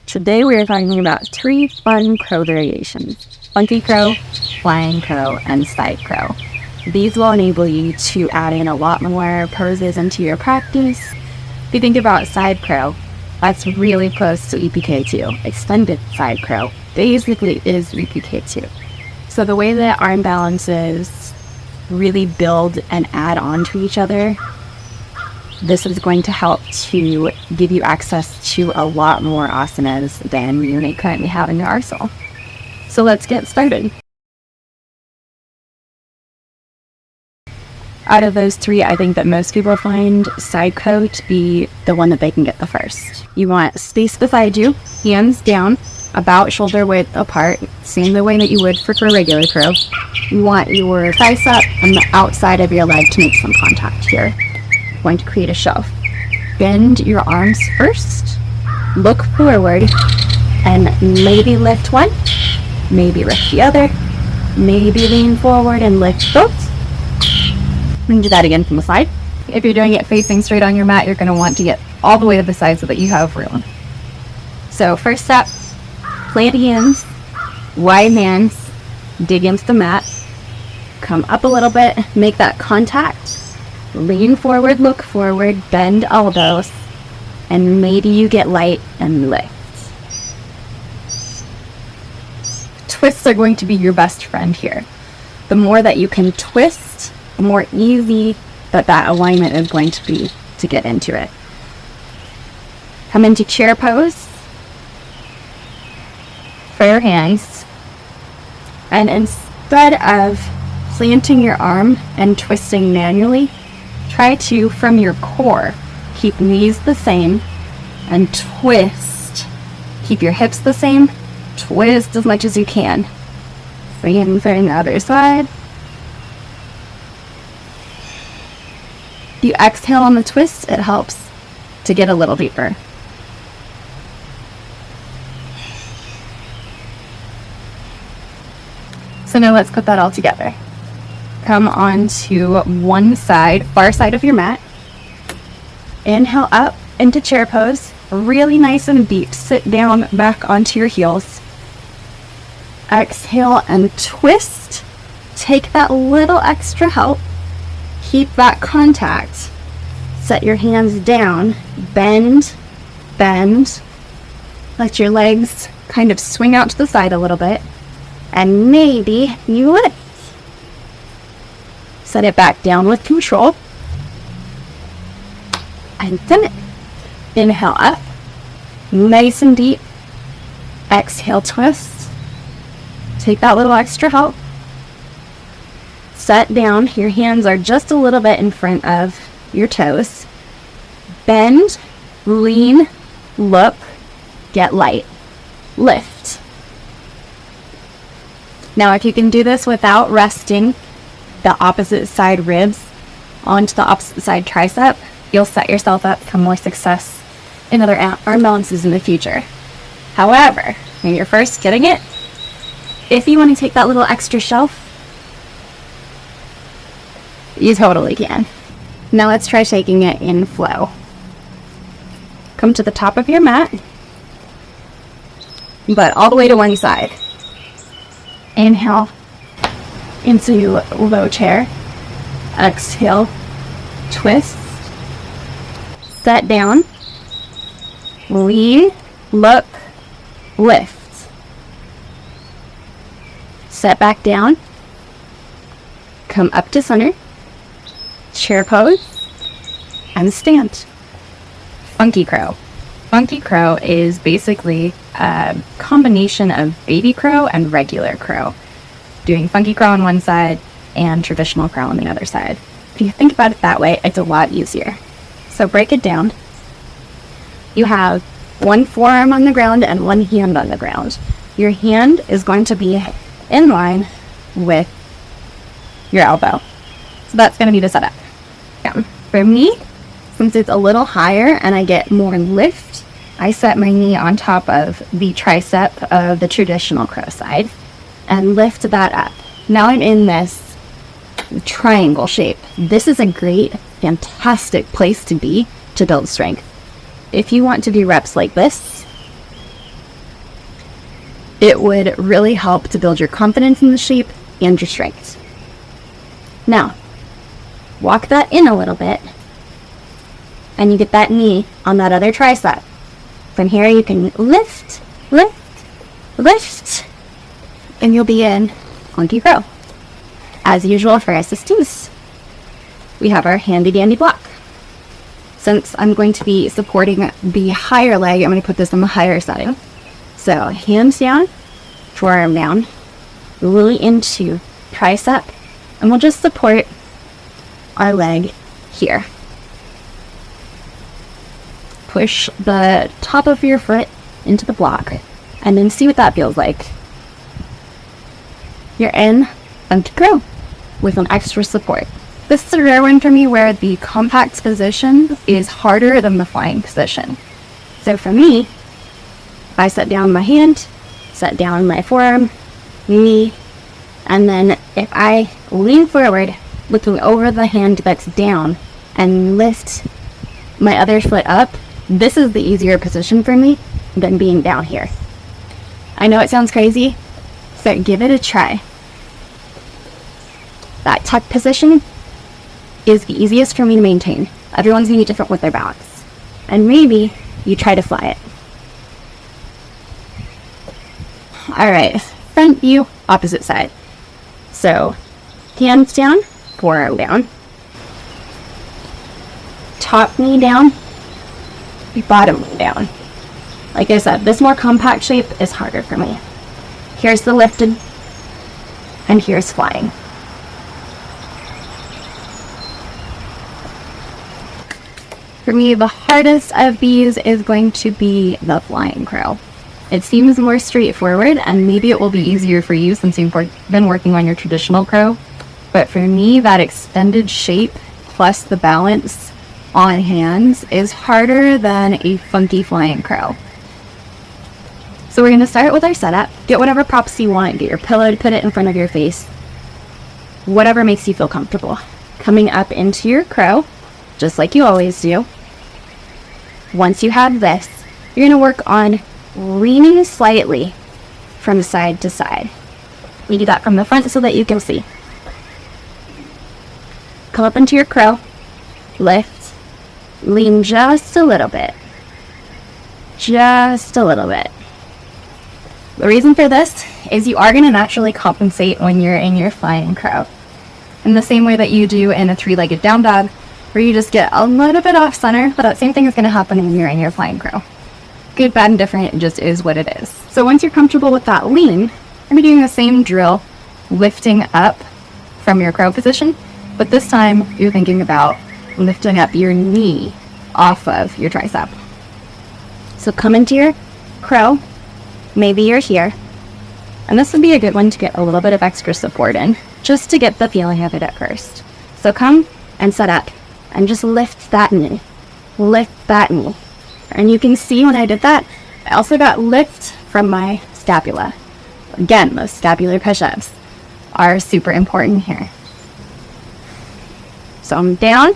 Today we are talking about 3 fun crow variations: funky crow, flying crow, and side crow. These will enable you to add in a lot more poses into your practice. If you think about side crow, that's really close to EPK2. Extended side crow basically is EPK2. So the way that arm balances really build and add on to each other, this is going to help to give you access to a lot more asanas than you may currently have in your arsenal. So let's get started. Out of those 3, I think that most people find side crow to be the one that they can get the first. You want space beside you, hands down, about shoulder width apart, same the way that you would for a regular crow. You want your tricep on the outside of your leg to make some contact here. Going to create a shelf. Bend your arms first, look forward, and maybe lift one, maybe lift the other, maybe lean forward and lift both. And do that again from the side. If you're doing it facing straight on your mat, you're going to want to get all the way to the side so that you have room. So first step, plant hands, wide hands, dig into the mat, come up a little bit, make that contact. Lean forward, look forward, bend elbows, and maybe you get light and lift. Twists are going to be your best friend here. The more that you can twist, the more easy that alignment is going to be to get into it. Come into chair pose for your hands, and instead of planting your arm and twisting manually, try to, from your core, keep knees the same and twist. Keep your hips the same, twist as much as you can. Bring it in the other side. If you exhale on the twist, it helps to get a little deeper. So now let's put that all together. Come onto one side, far side of your mat. Inhale up into chair pose, really nice and deep. Sit down back onto your heels. Exhale and twist. Take that little extra help. Keep that contact. Set your hands down. Bend, bend. Let your legs kind of swing out to the side a little bit. And maybe you lift. Set it back down with control. And then it. Inhale up. Nice and deep. Exhale, twist. Take that little extra help. Set down. Your hands are just a little bit in front of your toes. Bend, lean, look, get light. Lift. Now if you can do this without resting the opposite side ribs onto the opposite side tricep, you'll set yourself up for more success in other arm balances in the future. However, when you're first getting it, if you want to take that little extra shelf, you totally can. Now let's try taking it in flow. Come to the top of your mat, but all the way to one side. Inhale into low chair. Exhale, twist. Set down. Lean, look, lift. Set back down. Come up to center. Chair pose. And stand. Funky crow. Funky crow is basically a combination of baby crow and regular crow. Doing funky crow on one side and traditional crow on the other side. If you think about it that way, it's a lot easier. So break it down. You have one forearm on the ground and one hand on the ground. Your hand is going to be in line with your elbow. So that's going to be the setup. Yeah. For me, since it's a little higher and I get more lift, I set my knee on top of the tricep of the traditional crow side and lift that up. Now I'm in this triangle shape. This is a great, fantastic place to be to build strength. If you want to do reps like this, It would really help to build your confidence in the shape and your strength. Now, walk that in a little bit, and you get that knee on that other tricep. From here, you can lift, lift, lift, and you'll be in Honky Crow. As usual for assistance, we have our handy dandy block. Since I'm going to be supporting the higher leg, I'm going to put this on the higher setting. So hands down, forearm down, really into tricep, and we'll just support our leg here. Push the top of your foot into the block, and then see what that feels like. You're in Honky Crow with an extra support. This is a rare one for me where the compact position is harder than the flying position. So for me, if I set down my hand, set down my forearm, knee, and then if I lean forward, looking over the hand that's down, and lift my other foot up, this is the easier position for me than being down here. I know it sounds crazy, so give it a try. That tuck position is the easiest for me to maintain. Everyone's going to be different with their balance. And maybe you try to fly it. Alright, front view, opposite side. So, hands down, forearm down. Top knee down, bottom knee down. Like I said, this more compact shape is harder for me. Here's the lifted, and here's flying. For me, the hardest of these is going to be the flying crow. It seems more straightforward, and maybe it will be easier for you since you've been working on your traditional crow. But for me, that extended shape plus the balance on hands is harder than a funky flying crow. So we're going to start with our setup. Get whatever props you want. Get your pillow to put it in front of your face. Whatever makes you feel comfortable. Coming up into your crow, just like you always do. Once you have this, you're going to work on leaning slightly from side to side. We do that from the front so that you can see. Come up into your crow, lift, lean just a little bit. Just a little bit. The reason for this is you are going to naturally compensate when you're in your flying crow. In the same way that you do in a three-legged down dog, where you just get a little bit off center, but that same thing is going to happen when you're in your flying crow. Good, bad, and different, it just is what it is. So once you're comfortable with that lean, you're going to be doing the same drill, lifting up from your crow position, but this time you're thinking about lifting up your knee off of your tricep. So come into your crow, maybe you're here, and this would be a good one to get a little bit of extra support in, just to get the feeling of it at first. So come and set up. And just lift that knee. Lift that knee. And you can see when I did that, I also got lift from my scapula. Again, those scapular push-ups are super important here. So I'm down,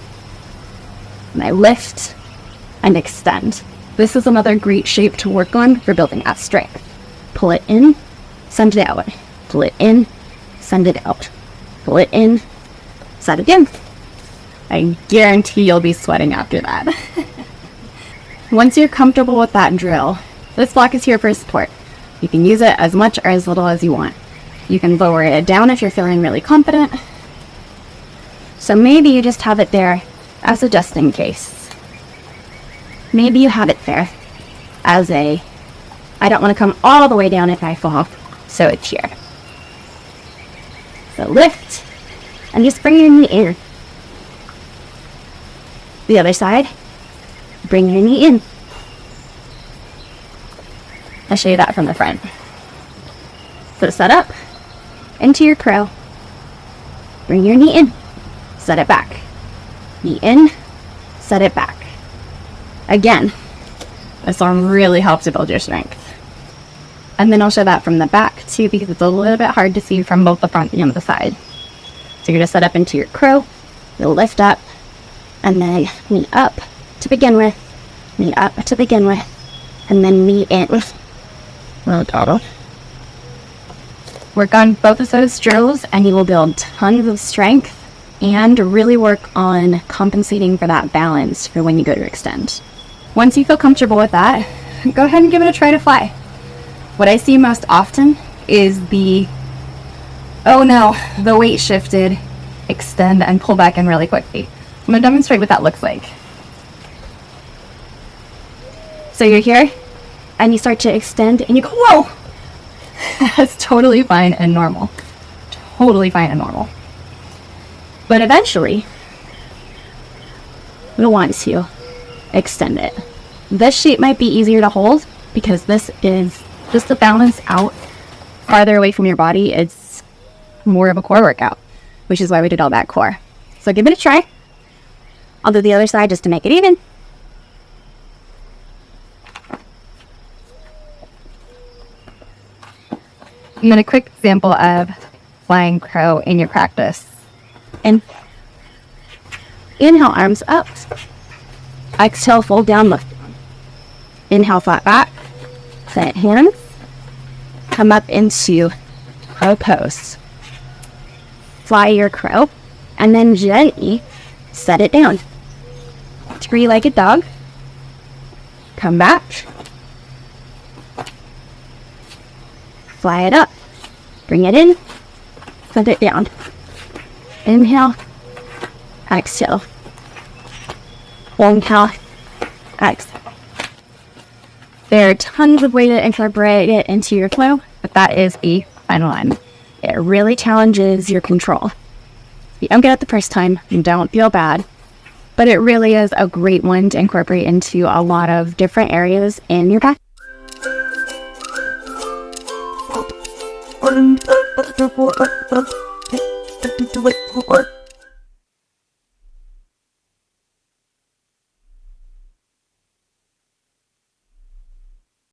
and I lift and extend. This is another great shape to work on for building that strength. Pull it in, send it out. Pull it in, send it out. Pull it in, set it in. I guarantee you'll be sweating after that. Once you're comfortable with that drill, this block is here for support. You can use it as much or as little as you want. You can lower it down if you're feeling really confident. So maybe you just have it there as a just in case. Maybe you have it there as a, I don't want to come all the way down if I fall, so it's here. So lift, and just bring your knee in. The other side, bring your knee in. I'll show you that from the front. So set up into your crow. Bring your knee in. Set it back. Knee in. Set it back. Again, this one really helps to build your strength. And then I'll show that from the back too, because it's a little bit hard to see from both the front and the side. So you're going to set up into your crow. You'll lift up. And then knee up to begin with, knee up to begin with, and then knee in. Well, total. Work on both of those drills and you will build tons of strength and really work on compensating for that balance for when you go to extend. Once you feel comfortable with that, go ahead and give it a try to fly. What I see most often is oh no, the weight shifted, extend and pull back in really quickly. I'm going to demonstrate what that looks like. So you're here and you start to extend and you go, whoa! That's totally fine and normal. Totally fine and normal. But eventually, you'll want to extend it. This shape might be easier to hold because this is just to balance out farther away from your body. It's more of a core workout, which is why we did all that core. So give it a try. I'll do the other side just to make it even. And then a quick example of flying crow in your practice. And inhale, arms up. Exhale, fold down, lift. Inhale, flat back. Set hands. Come up into crow pose. Fly your crow. And then gently set it down. Three-legged dog. Come back. Fly it up. Bring it in. Set it down. Inhale. Exhale. Inhale. Exhale. There are tons of ways to incorporate it into your flow, but that is a final line. It really challenges your control. If you don't get it the first time, don't feel bad. But it really is a great one to incorporate into a lot of different areas in your practice. Untitled Chapter.